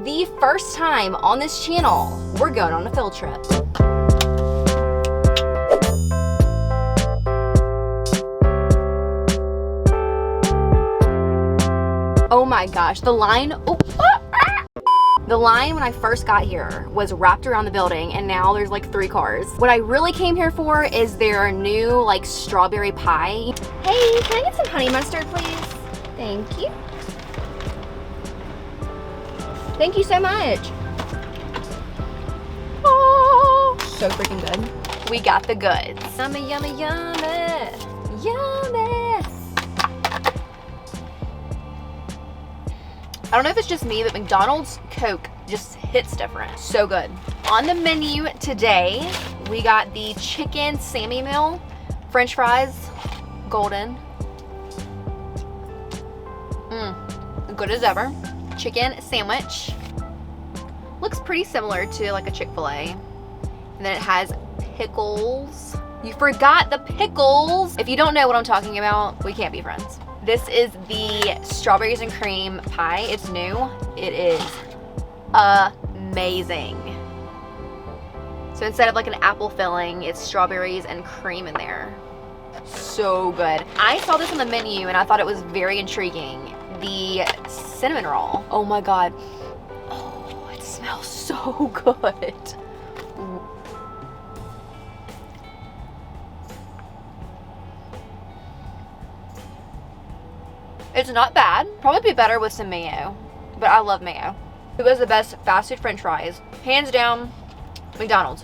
the first time on this channel, we're going on a field trip. Oh my gosh, the line, the line when I first got here was wrapped around the building, and now there's like 3 cars. What I really came here for is their new like strawberry pie. Hey, can I get some honey mustard, please? Thank you. Thank you so much. Oh, so freaking good. We got the goods. Yummy, yummy, yummy, yummy. I don't know if it's just me, but McDonald's Coke just hits different. So good. On the menu today, we got the chicken Sammy meal, French fries, golden. Good as ever. Chicken sandwich. Looks pretty similar to like a Chick-fil-A. And then it has pickles. You forgot the pickles. If you don't know what I'm talking about, we can't be friends. This is the strawberries and cream pie. It's new. It is amazing. So instead of like an apple filling, it's strawberries and cream in there. So good. I saw this on the menu and I thought it was very intriguing. The cinnamon roll. Oh my God. Oh, it smells so good. It's not bad. Probably be better with some mayo, but I love mayo. Who has the best fast food French fries? Hands down, McDonald's.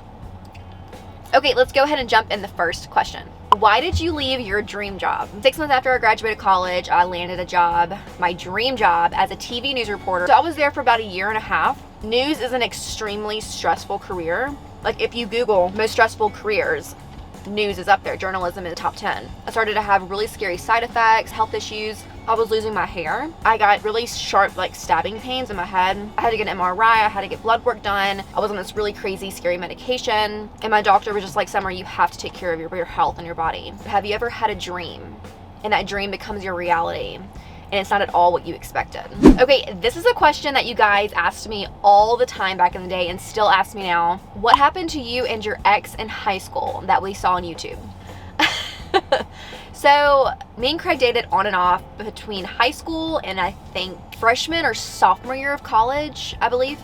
Okay, let's go ahead and jump in the first question. Why did you leave your dream job? 6 months after I graduated college, I landed a job, my dream job, as a TV news reporter. So I was there for about 1.5 years. News is an extremely stressful career. Like if you Google most stressful careers, news is up there. Journalism in the top 10. I started to have really scary side effects, health issues. I was losing my hair. I got really sharp like stabbing pains in my head. I had to get an MRI. I had to get blood work done. I was on this really crazy, scary medication. And my doctor was just like, Summer, you have to take care of your health and your body. Have you ever had a dream and that dream becomes your reality and it's not at all what you expected? Okay, this is a question that you guys asked me all the time back in the day and still ask me now. What happened to you and your ex in high school that we saw on YouTube? So me and Craig dated on and off between high school and I think freshman or sophomore year of college, I believe.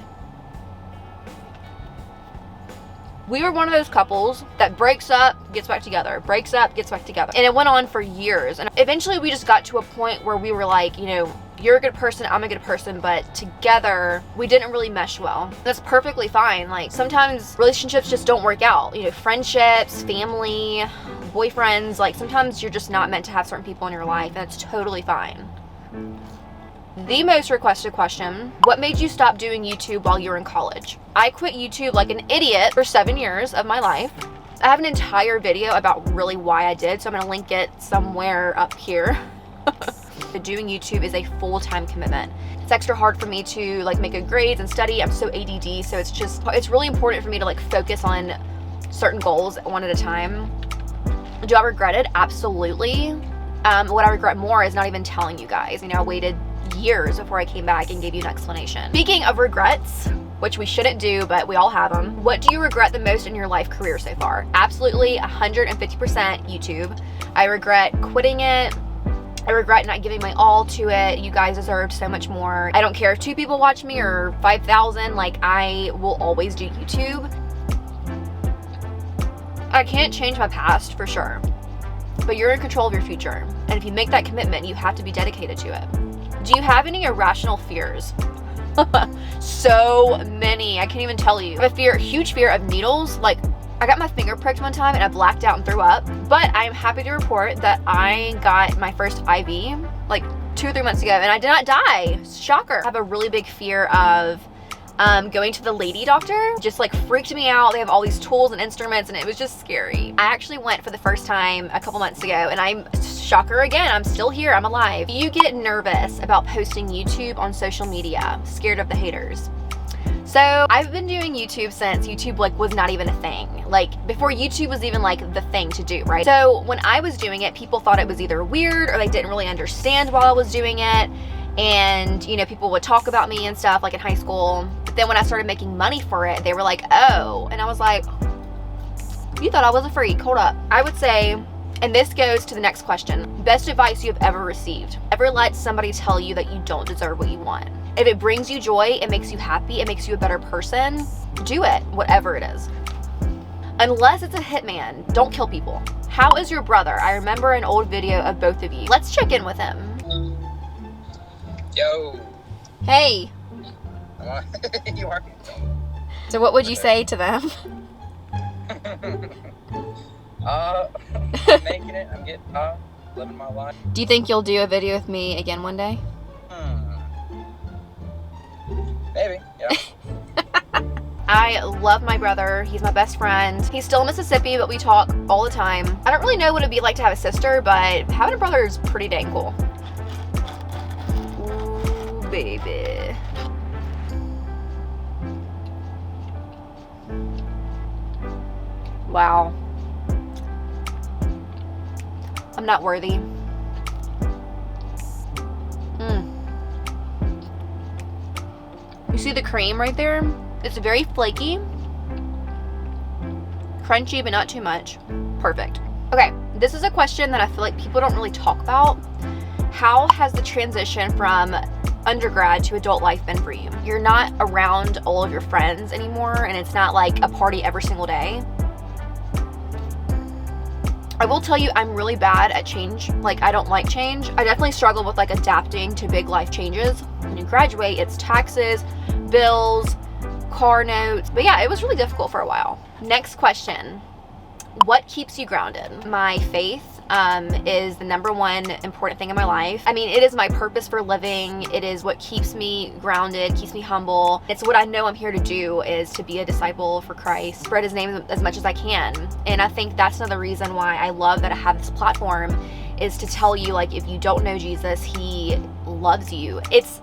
We were one of those couples that breaks up, gets back together, breaks up, gets back together. And it went on for years. And eventually we just got to a point where we were like, you know, you're a good person, I'm a good person, but together we didn't really mesh well. That's perfectly fine. Like sometimes relationships just don't work out. You know, friendships, family, boyfriends, like sometimes you're just not meant to have certain people in your life, and that's totally fine. The most requested question, what made you stop doing YouTube while you were in college? I quit YouTube like an idiot for 7 years of my life. I have an entire video about really why I did, so I'm gonna link it somewhere up here. Doing YouTube is a full-time commitment. It's extra hard for me to like make good grades and study. I'm so ADD, so it's really important for me to like focus on certain goals one at a time. Do I regret it? Absolutely. What I regret more is not even telling you guys. You know, I waited years before I came back and gave you an explanation. Speaking of regrets, which we shouldn't do, but we all have them. What do you regret the most in your life career so far? Absolutely 150% YouTube. I regret quitting it. I regret not giving my all to it. You guys deserved so much more. I don't care if 2 people watch me or 5,000, like I will always do YouTube. I can't change my past for sure, but you're in control of your future. And if you make that commitment, you have to be dedicated to it. Do you have any irrational fears? So many, I can't even tell you. I have a huge fear of needles. Like I got my finger pricked one time and I blacked out and threw up, but I'm happy to report that I got my first IV like 2 or 3 months ago and I did not die. Shocker. I have a really big fear of going to the lady doctor. Just like freaked me out. They have all these tools and instruments and it was just scary. I actually went for the first time a couple months ago and I'm, shocker again, I'm still here, I'm alive. You get nervous about posting YouTube on social media, scared of the haters. So I've been doing YouTube since YouTube like was not even a thing. Like before YouTube was even like the thing to do, right? So when I was doing it, people thought it was either weird or they didn't really understand while I was doing it. and you know, people would talk about me and stuff, like in high school. But then when I started making money for it, they were like, oh, and I was like, you thought I was a freak, hold up. I would say, and this goes to the next question, best advice you have ever received. Ever let somebody tell you that you don't deserve what you want? If it brings you joy, it makes you happy, it makes you a better person, do it, whatever it is. Unless it's a hitman, don't kill people. How is your brother? I remember an old video of both of you. Let's check in with him. Yo. Hey. You are. So what would you say to them? I'm making it. I'm getting living my life. Do you think you'll do a video with me again one day? Maybe, yeah. I love my brother. He's my best friend. He's still in Mississippi, but we talk all the time. I don't really know what it'd be like to have a sister, but having a brother is pretty dang cool. Ooh, baby. Wow. I'm not worthy. You see the cream right there? It's very flaky, crunchy, but not too much. Perfect. Okay, this is a question that I feel like people don't really talk about. How has the transition from undergrad to adult life been for you? You're not around all of your friends anymore, and it's not like a party every single day. I will tell you, I'm really bad at change. Like, I don't like change. I definitely struggle with like adapting to big life changes. When you graduate, it's taxes, bills, car notes. But yeah, it was really difficult for a while. Next question. What keeps you grounded? My faith is the number one important thing in my life. I mean, it is my purpose for living. It is what keeps me grounded, keeps me humble. It's what I know I'm here to do, is to be a disciple for Christ, spread his name as much as I can. And I think that's another reason why I love that I have this platform, is to tell you, like, if you don't know Jesus, he loves you. It's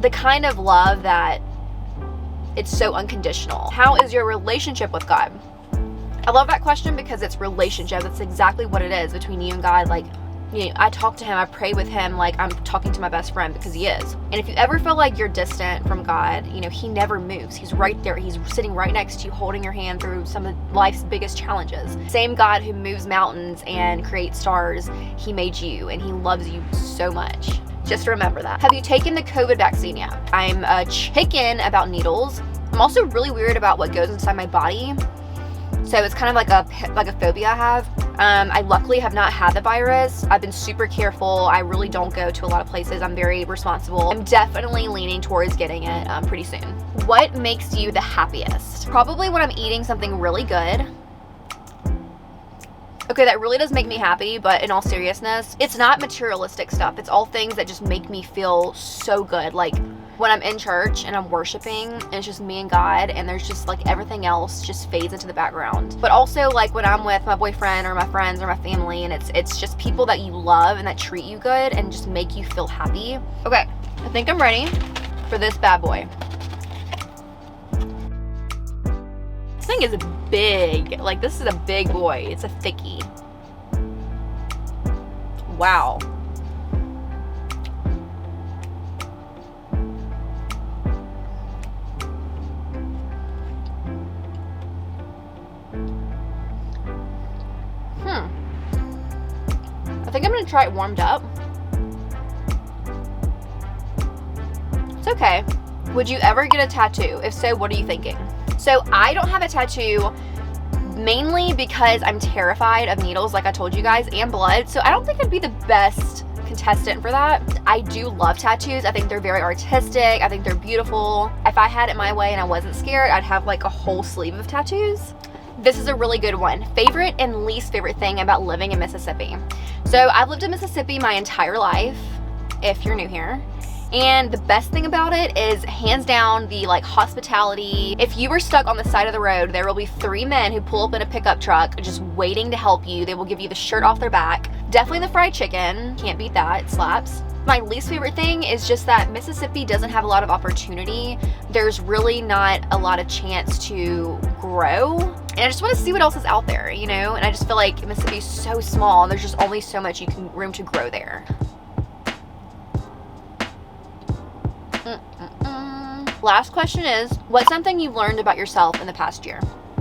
the kind of love that it's so unconditional. How is your relationship with God? I love that question because it's relationship. That's exactly what it is between you and God. Like, you know, I talk to him, I pray with him like I'm talking to my best friend, because he is. And if you ever feel like you're distant from God, you know, he never moves. He's right there. He's sitting right next to you, holding your hand through some of life's biggest challenges. Same God who moves mountains and creates stars, he made you, and he loves you so much. Just remember that. Have you taken the COVID vaccine yet? I'm a chicken about needles. I'm also really weird about what goes inside my body. So it's kind of like a phobia I have. I luckily have not had the virus. I've been super careful. I really don't go to a lot of places. I'm very responsible. I'm definitely leaning towards getting it pretty soon. What makes you the happiest? Probably when I'm eating something really good. Okay, that really does make me happy, but in all seriousness, it's not materialistic stuff. It's all things that just make me feel so good. Like when I'm in church and I'm worshiping and it's just me and God, and there's just like everything else just fades into the background. But also like when I'm with my boyfriend or my friends or my family, and it's just people that you love and that treat you good and just make you feel happy. Okay, I think I'm ready for this bad boy. This thing is big. Like, this is a big boy. It's a thickie. Wow. I think I'm gonna try it warmed up. It's okay. Would you ever get a tattoo? If so, what are you thinking? So I don't have a tattoo mainly because I'm terrified of needles, like I told you guys, and blood. So I don't think I'd be the best contestant for that. I do love tattoos. I think they're very artistic. I think they're beautiful. If I had it my way and I wasn't scared, I'd have like a whole sleeve of tattoos. This is a really good one. Favorite and least favorite thing about living in Mississippi. So I've lived in Mississippi my entire life, if you're new here. And the best thing about it is hands down the like hospitality. If you were stuck on the side of the road, there will be 3 men who pull up in a pickup truck just waiting to help you. They will give you the shirt off their back. Definitely the fried chicken. Can't beat that. It slaps. My least favorite thing is just that Mississippi doesn't have a lot of opportunity. There's really not a lot of chance to grow. And I just want to see what else is out there, you know? And I just feel like Mississippi is so small and there's just only so much room to grow there. Last question is, what's something you've learned about yourself in the past year?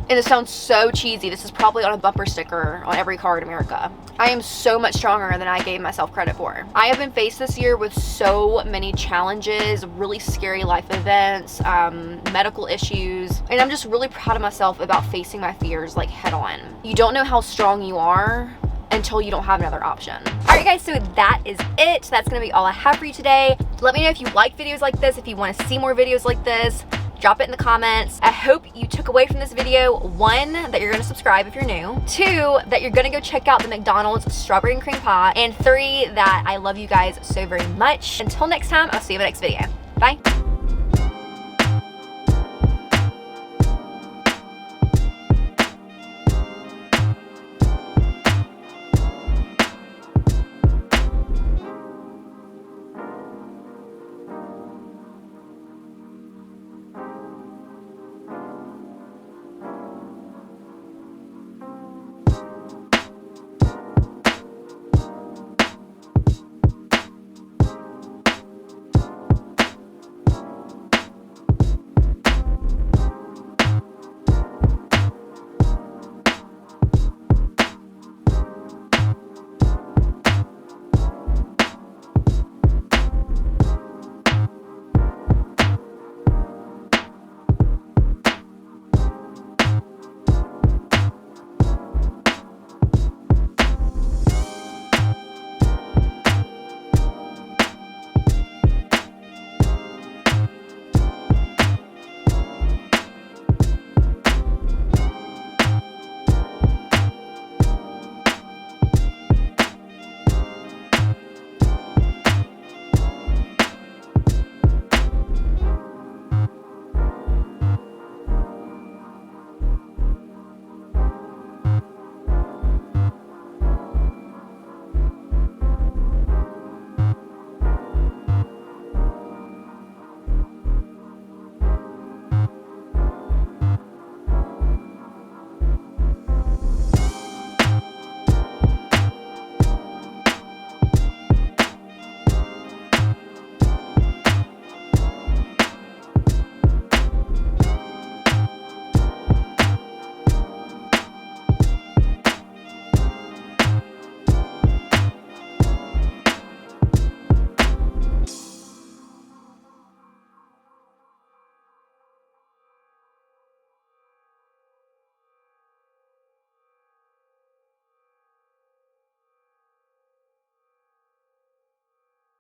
And this sounds so cheesy. This is probably on a bumper sticker on every car in America. I am so much stronger than I gave myself credit for. I have been faced this year with so many challenges, really scary life events, medical issues, and I'm just really proud of myself about facing my fears like head on. You don't know how strong you are until you don't have another option. All right guys, so that is it. That's gonna be all I have for you today. Let me know if you like videos like this, if you wanna see more videos like this. Drop it in the comments. I hope you took away from this video, 1, that you're gonna subscribe if you're new, 2, that you're gonna go check out the McDonald's strawberry and cream pie, and 3, that I love you guys so very much. Until next time, I'll see you in the next video. Bye.